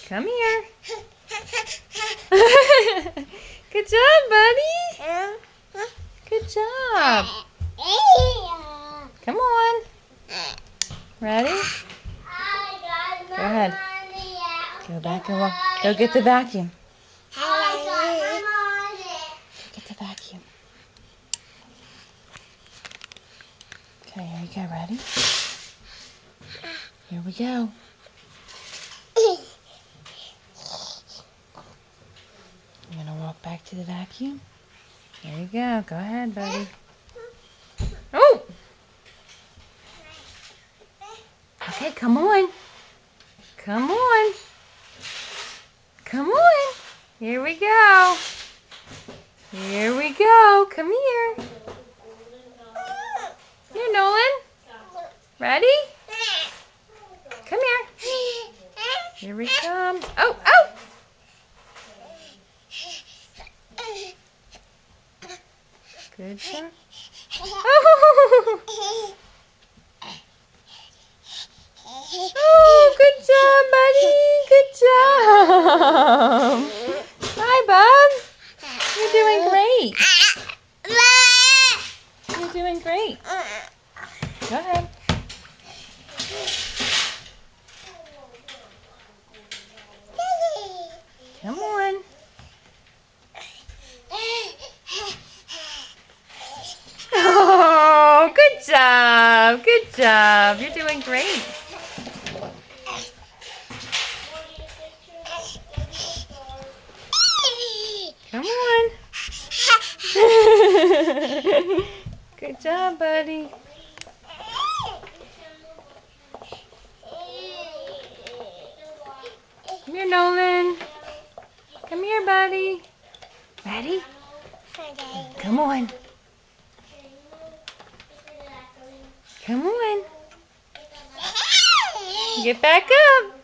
Come here. Good job, buddy. Good job. Come on. Ready? Go ahead. Go back and walk. Go get the vacuum. Get the vacuum. Okay, here you go. Ready? Here we go. You're going to walk back to the vacuum. There you go. Go ahead, buddy. Oh! Okay, come on. Come on. Come on. Here we go. Here we go. Come here. Here, Nolan. Ready? Come here. Here we come. Oh, oh! Good job. Oh! Oh, good job, buddy. Good job. Hi, Bob. You're doing great. You're doing great. Go ahead. Come on. Oh, good job. Good job. You're doing great. Come on. Good job, buddy. Come here, Nolan. Come here, buddy. Ready? Come on. Come on. Get back up.